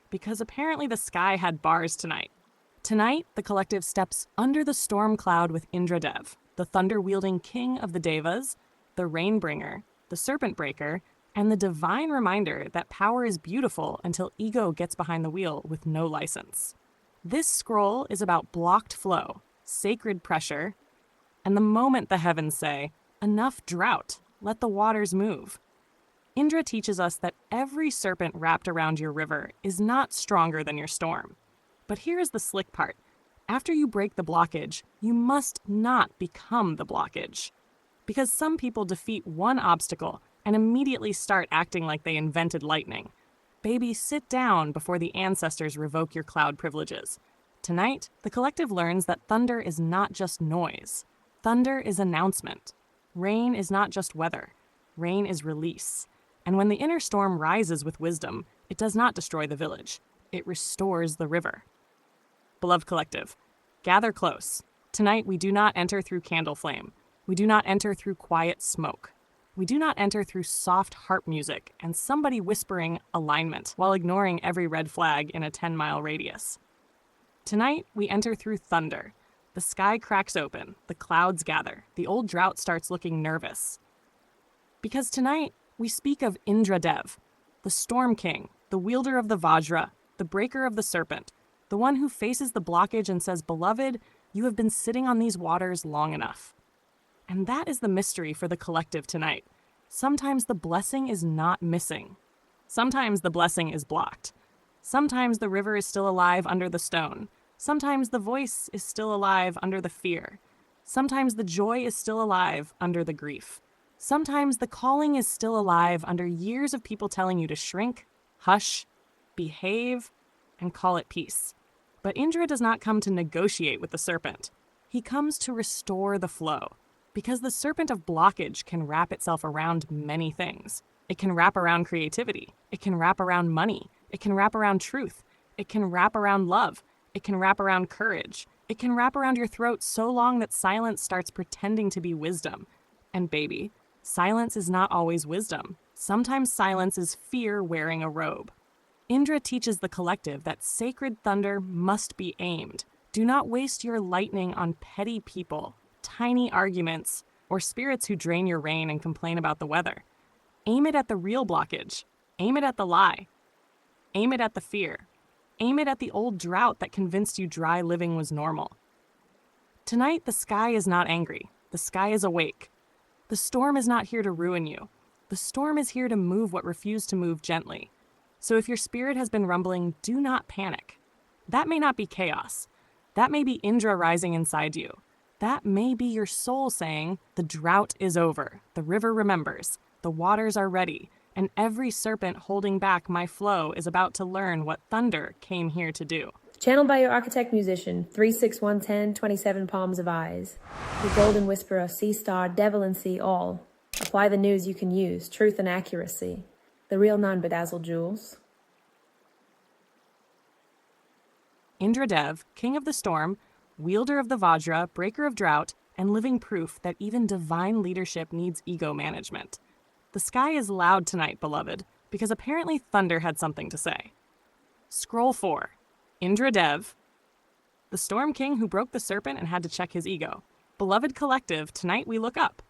because apparently the sky had bars tonight. Tonight, the collective steps under the storm cloud with Indra Dev, the thunder-wielding king of the Devas, the rain-bringer, the serpent breaker, and the divine reminder that power is beautiful until ego gets behind the wheel with no license. This scroll is about blocked flow, sacred pressure, and the moment the heavens say, "Enough drought, let the waters move." Indra teaches us that every serpent wrapped around your river is not stronger than your storm. But here is the slick part. After you break the blockage, you must not become the blockage. Because some people defeat one obstacle and immediately start acting like they invented lightning. Baby, sit down before the ancestors revoke your cloud privileges. Tonight, the collective learns that thunder is not just noise. Thunder is announcement. Rain is not just weather. Rain is release. And when the inner storm rises with wisdom, it does not destroy the village. It restores the river. Beloved collective, gather close. Tonight we do not enter through candle flame. We do not enter through quiet smoke. We do not enter through soft harp music and somebody whispering alignment while ignoring every red flag in a 10-mile radius. Tonight we enter through thunder. The sky cracks open, the clouds gather, the old drought starts looking nervous. Because tonight we speak of Indra Dev, the storm king, the wielder of the Vajra, the breaker of the serpent, the one who faces the blockage and says, "Beloved, you have been sitting on these waters long enough." And that is the mystery for the collective tonight. Sometimes the blessing is not missing. Sometimes the blessing is blocked. Sometimes the river is still alive under the stone. Sometimes the voice is still alive under the fear. Sometimes the joy is still alive under the grief. Sometimes the calling is still alive under years of people telling you to shrink, hush, behave, and call it peace. But Indra does not come to negotiate with the serpent. He comes to restore the flow, because the serpent of blockage can wrap itself around many things. It can wrap around creativity. It can wrap around money. It can wrap around truth. It can wrap around love. It can wrap around courage. It can wrap around your throat so long that silence starts pretending to be wisdom. And baby, silence is not always wisdom. Sometimes silence is fear wearing a robe. Indra teaches the collective that sacred thunder must be aimed. Do not waste your lightning on petty people, tiny arguments, or spirits who drain your rain and complain about the weather. Aim it at the real blockage. Aim it at the lie. Aim it at the fear. Aim it at the old drought that convinced you dry living was normal. Tonight, the sky is not angry. The sky is awake. The storm is not here to ruin you. The storm is here to move what refused to move gently. So if your spirit has been rumbling, do not panic. That may not be chaos. That may be Indra rising inside you. That may be your soul saying, "The drought is over. The river remembers. The waters are ready. And every serpent holding back my flow is about to learn what thunder came here to do." Channeled by your architect musician, 36110, 27 palms of eyes. The golden whisperer, sea star, Devalan see all. Apply the news you can use, truth and accuracy. The real non-bedazzled jewels. Indra Dev, king of the storm, wielder of the Vajra, breaker of drought, and living proof that even divine leadership needs ego management. The sky is loud tonight, beloved, because apparently thunder had something to say. Scroll 4. Indra Dev, the storm king who broke the serpent and had to check his ego. Beloved collective, tonight we look up.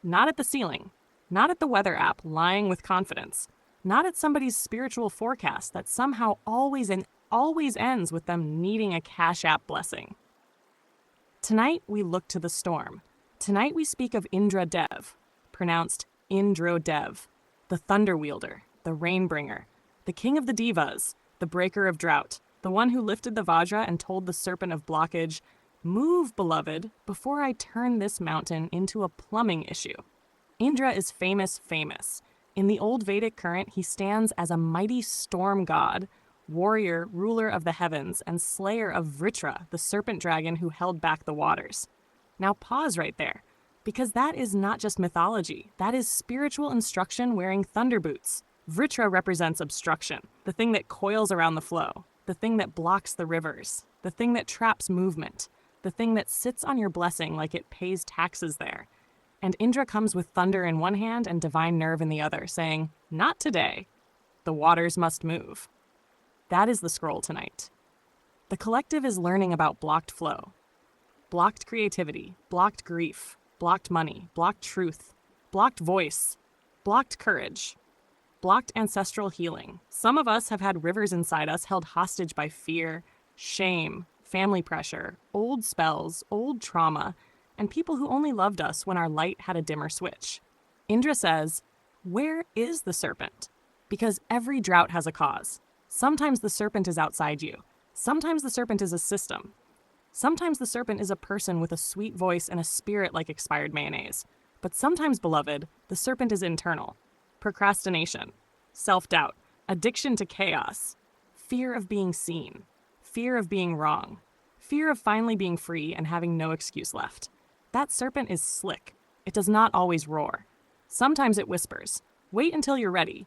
Not at the ceiling. Not at the weather app lying with confidence. Not at somebody's spiritual forecast that somehow always ends with them needing a Cash App blessing. Tonight we look to the storm. Tonight we speak of Indra Dev, pronounced Indra Dev, the thunder wielder, the rain bringer, the king of the Devas, the breaker of drought, the one who lifted the Vajra and told the serpent of blockage, "Move, beloved, before I turn this mountain into a plumbing issue." Indra is famous. In the old Vedic current, he stands as a mighty storm god, warrior, ruler of the heavens, and slayer of Vajra, the serpent dragon who held back the waters. Now pause right there, because that is not just mythology. That is spiritual instruction wearing thunder boots. Vajra represents obstruction, the thing that coils around the flow, the thing that blocks the rivers, the thing that traps movement, the thing that sits on your blessing like it pays taxes there. And Indra comes with thunder in one hand and divine nerve in the other, saying, "Not today. The waters must move." That is the scroll tonight. The collective is learning about blocked flow, blocked creativity, blocked grief, blocked money, blocked truth, blocked voice, blocked courage, blocked ancestral healing. Some of us have had rivers inside us held hostage by fear, shame, family pressure, old spells, old trauma, and people who only loved us when our light had a dimmer switch. Indra says, where is the serpent? Because every drought has a cause. Sometimes the serpent is outside you. Sometimes the serpent is a system. Sometimes the serpent is a person with a sweet voice and a spirit like expired mayonnaise. But sometimes, beloved, the serpent is internal. Procrastination, self-doubt, addiction to chaos, fear of being seen, fear of being wrong, fear of finally being free and having no excuse left. That serpent is slick. It does not always roar. Sometimes it whispers, wait until you're ready.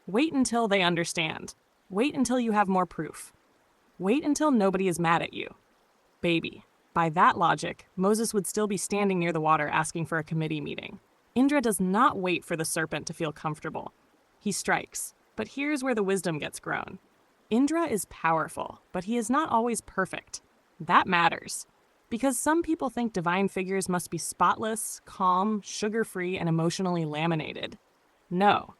Wait until they understand. Wait until you have more proof. Wait until nobody is mad at you. Baby. By that logic, Moses would still be standing near the water asking for a committee meeting. Indra does not wait for the serpent to feel comfortable. He strikes. But here's where the wisdom gets grown. Indra is powerful, but he is not always perfect. That matters. Because some people think divine figures must be spotless, calm, sugar-free, and emotionally laminated. No.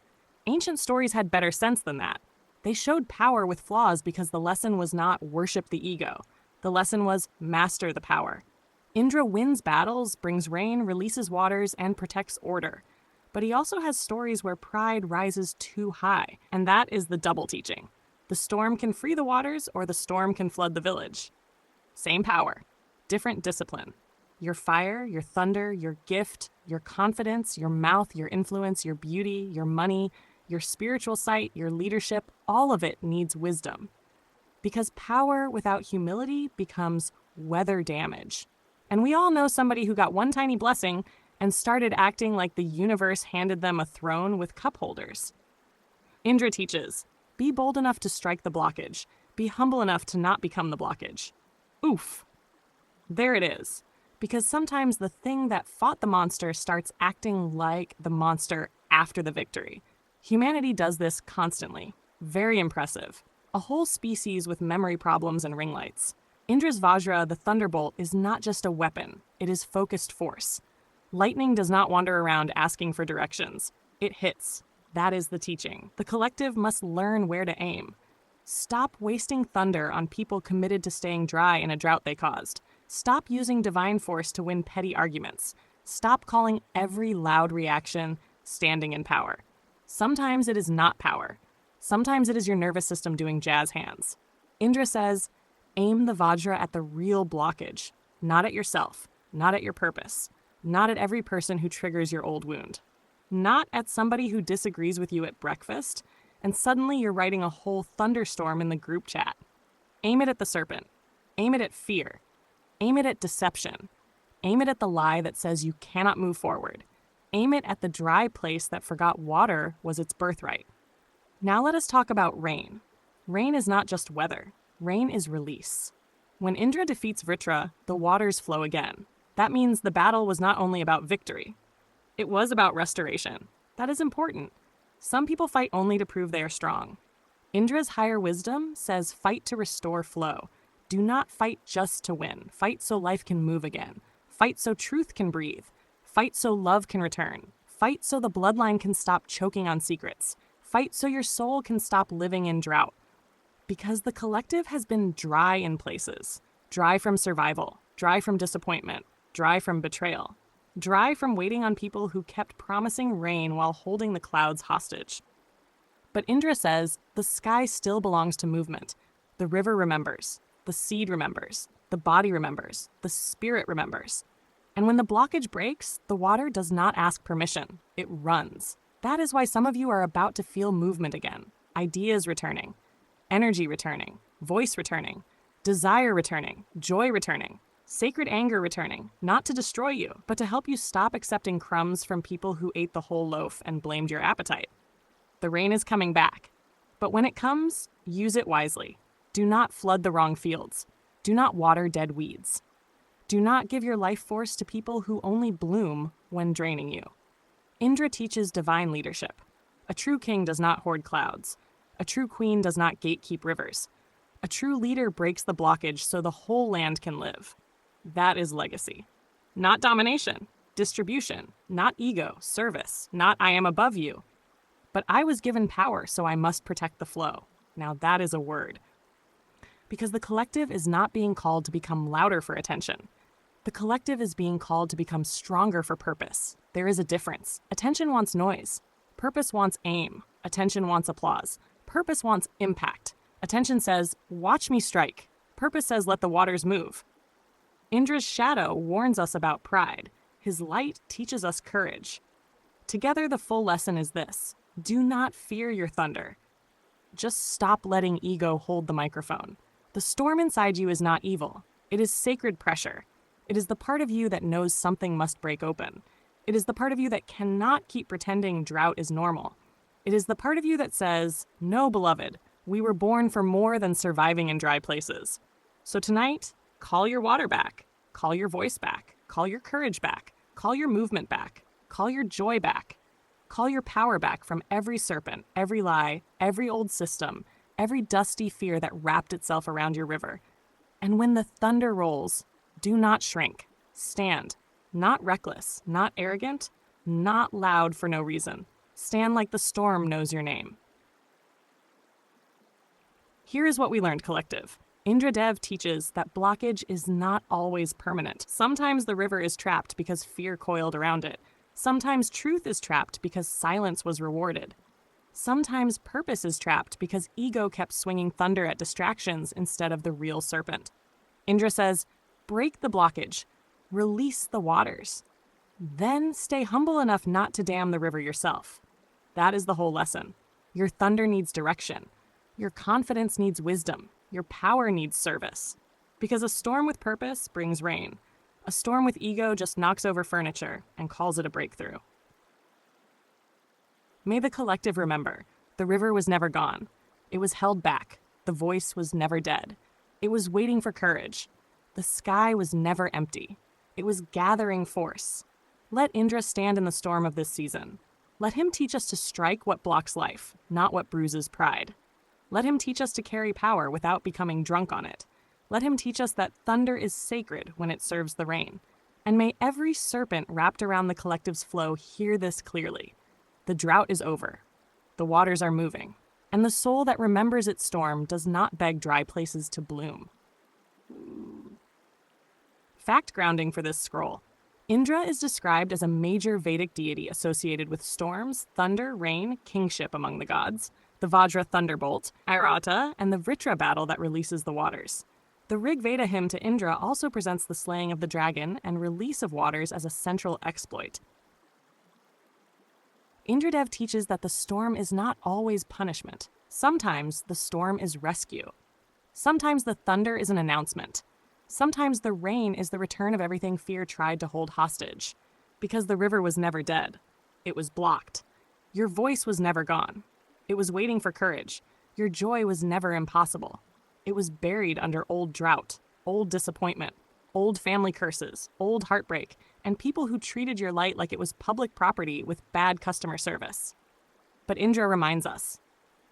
Ancient stories had better sense than that. They showed power with flaws because the lesson was not worship the ego. The lesson was master the power. Indra wins battles, brings rain, releases waters, and protects order. But he also has stories where pride rises too high, and that is the double teaching. The storm can free the waters, or the storm can flood the village. Same power, different discipline. Your fire, your thunder, your gift, your confidence, your mouth, your influence, your beauty, your money, your spiritual sight, your leadership, all of it needs wisdom. Because power without humility becomes weather damage. And we all know somebody who got one tiny blessing and started acting like the universe handed them a throne with cup holders. Indra teaches, be bold enough to strike the blockage. Be humble enough to not become the blockage. Oof. There it is. Because sometimes the thing that fought the monster starts acting like the monster after the victory. Humanity does this constantly. Very impressive. A whole species with memory problems and ring lights. Indra's Vajra, the thunderbolt, is not just a weapon. It is focused force. Lightning does not wander around asking for directions. It hits. That is the teaching. The collective must learn where to aim. Stop wasting thunder on people committed to staying dry in a drought they caused. Stop using divine force to win petty arguments. Stop calling every loud reaction standing in power. Sometimes it is not power. Sometimes it is your nervous system doing jazz hands. Indra says, aim the Vajra at the real blockage, not at yourself, not at your purpose, not at every person who triggers your old wound, not at somebody who disagrees with you at breakfast, and suddenly you're writing a whole thunderstorm in the group chat. Aim it at the serpent. Aim it at fear. Aim it at deception. Aim it at the lie that says you cannot move forward. Aim it at the dry place that forgot water was its birthright. Now let us talk about rain. Rain is not just weather. Rain is release. When Indra defeats Vritra, the waters flow again. That means the battle was not only about victory. It was about restoration. That is important. Some people fight only to prove they are strong. Indra's higher wisdom says fight to restore flow. Do not fight just to win. Fight so life can move again. Fight so truth can breathe. Fight so love can return. Fight so the bloodline can stop choking on secrets. Fight so your soul can stop living in drought. Because the collective has been dry in places. Dry from survival. Dry from disappointment. Dry from betrayal. Dry from waiting on people who kept promising rain while holding the clouds hostage. But Indra says the sky still belongs to movement. The river remembers. The seed remembers. The body remembers. The spirit remembers. And when the blockage breaks, the water does not ask permission. It runs. That is why some of you are about to feel movement again. Ideas returning. Energy returning. Voice returning. Desire returning. Joy returning. Sacred anger returning. Not to destroy you, but to help you stop accepting crumbs from people who ate the whole loaf and blamed your appetite. The rain is coming back. But when it comes, use it wisely. Do not flood the wrong fields. Do not water dead weeds. Do not give your life force to people who only bloom when draining you. Indra teaches divine leadership. A true king does not hoard clouds. A true queen does not gatekeep rivers. A true leader breaks the blockage so the whole land can live. That is legacy. Not domination, distribution, not ego, service, not I am above you. But I was given power, so I must protect the flow. Now that is a word. Because the collective is not being called to become louder for attention. The collective is being called to become stronger for purpose. There is a difference. Attention wants noise. Purpose wants aim. Attention wants applause. Purpose wants impact. Attention says, watch me strike. Purpose says, let the waters move. Indra's shadow warns us about pride. His light teaches us courage. Together, the full lesson is this. Do not fear your thunder. Just stop letting ego hold the microphone. The storm inside you is not evil. It is sacred pressure. It is the part of you that knows something must break open. It is the part of you that cannot keep pretending drought is normal. It is the part of you that says, no, beloved, we were born for more than surviving in dry places. So tonight, call your water back. Call your voice back. Call your courage back. Call your movement back. Call your joy back. Call your power back from every serpent, every lie, every old system, every dusty fear that wrapped itself around your river. And when the thunder rolls, do not shrink. Stand. Not reckless, not arrogant, not loud for no reason. Stand like the storm knows your name. Here is what we learned, collective. Indra Dev teaches that blockage is not always permanent. Sometimes the river is trapped because fear coiled around it. Sometimes truth is trapped because silence was rewarded. Sometimes purpose is trapped because ego kept swinging thunder at distractions instead of the real serpent. Indra says, break the blockage, release the waters. Then stay humble enough not to dam the river yourself. That is the whole lesson. Your thunder needs direction. Your confidence needs wisdom. Your power needs service. Because a storm with purpose brings rain. A storm with ego just knocks over furniture and calls it a breakthrough. May the collective remember, the river was never gone. It was held back. The voice was never dead. It was waiting for courage. The sky was never empty. It was gathering force. Let Indra stand in the storm of this season. Let him teach us to strike what blocks life, not what bruises pride. Let him teach us to carry power without becoming drunk on it. Let him teach us that thunder is sacred when it serves the rain. And may every serpent wrapped around the collective's flow hear this clearly. The drought is over. The waters are moving. And the soul that remembers its storm does not beg dry places to bloom. Fact grounding for this scroll. Indra is described as a major Vedic deity associated with storms, thunder, rain, kingship among the gods, the Vajra thunderbolt, Airata, and the Vritra battle that releases the waters. The Rig Veda hymn to Indra also presents the slaying of the dragon and release of waters as a central exploit. Indra Dev teaches that the storm is not always punishment. Sometimes the storm is rescue. Sometimes the thunder is an announcement. Sometimes the rain is the return of everything fear tried to hold hostage. Because the river was never dead. It was blocked. Your voice was never gone. It was waiting for courage. Your joy was never impossible. It was buried under old drought, old disappointment, old family curses, old heartbreak, and people who treated your light like it was public property with bad customer service. But Indra reminds us,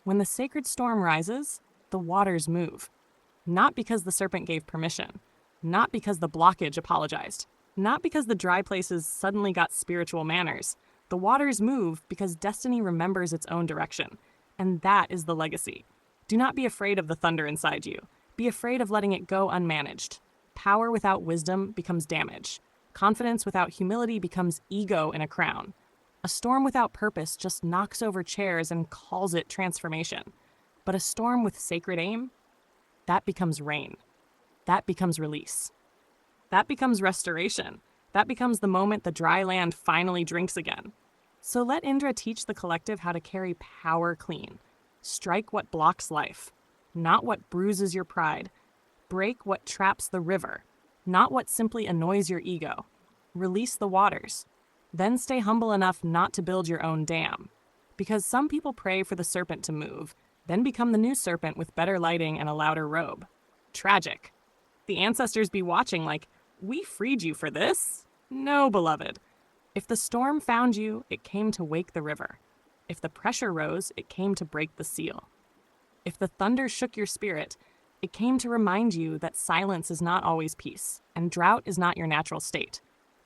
when the sacred storm rises, the waters move. Not because the serpent gave permission, not because the blockage apologized, not because the dry places suddenly got spiritual manners. The waters move because destiny remembers its own direction, and that is the legacy. Do not be afraid of the thunder inside you. Be afraid of letting it go unmanaged. Power without wisdom becomes damage. Confidence without humility becomes ego in a crown. A storm without purpose just knocks over chairs and calls it transformation. But a storm with sacred aim, that becomes rain. That becomes release. That becomes restoration. That becomes the moment the dry land finally drinks again. So let Indra teach the collective how to carry power clean. Strike what blocks life, not what bruises your pride. Break what traps the river, not what simply annoys your ego. Release the waters. Then stay humble enough not to build your own dam. Because some people pray for the serpent to move, then become the new serpent with better lighting and a louder robe. Tragic. The ancestors be watching like, we freed you for this? No, beloved. If the storm found you, it came to wake the river. If the pressure rose, it came to break the seal. If the thunder shook your spirit, It came to remind you that silence is not always peace, and drought is not your natural state.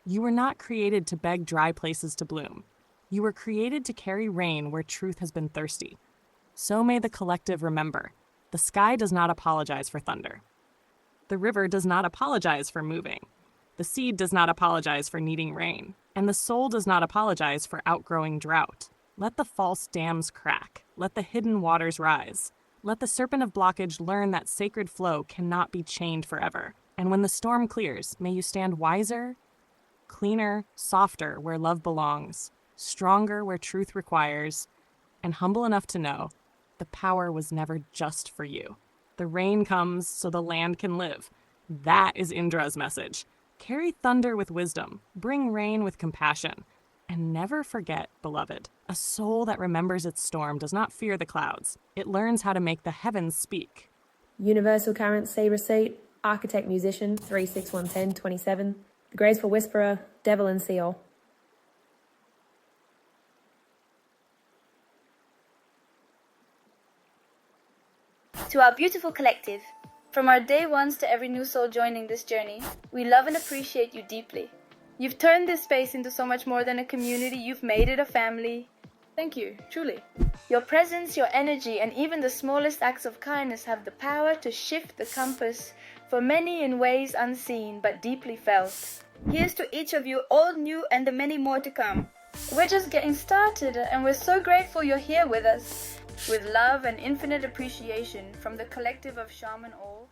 You were not created to beg dry places to bloom. You were created to carry rain where truth has been thirsty. So may the collective remember, the sky does not apologize for thunder. The river does not apologize for moving. The seed does not apologize for needing rain, and the soul does not apologize for outgrowing drought. Let the false dams crack. Let the hidden waters rise. Let the serpent of blockage learn that sacred flow cannot be chained forever. And when the storm clears, may you stand wiser, cleaner, softer where love belongs, stronger where truth requires, and humble enough to know the power was never just for you. The rain comes so the land can live. That is Indra's message. Carry thunder with wisdom, bring rain with compassion, and never forget, beloved, a soul that remembers its storm does not fear the clouds. It learns how to make the heavens speak. Universal Current C Receipt, Architect Musician 3611027, The Graceful Whisperer, Devalan Ahll. To our beautiful collective, from our day ones to every new soul joining this journey, we love and appreciate you deeply. You've turned this space into so much more than a community, you've made it a family. Thank you, truly. Your presence, your energy, and even the smallest acts of kindness have the power to shift the compass for many in ways unseen but deeply felt. Here's to each of you, all new and the many more to come. We're just getting started and we're so grateful you're here with us. With love and infinite appreciation from the collective of Shaman Ahll.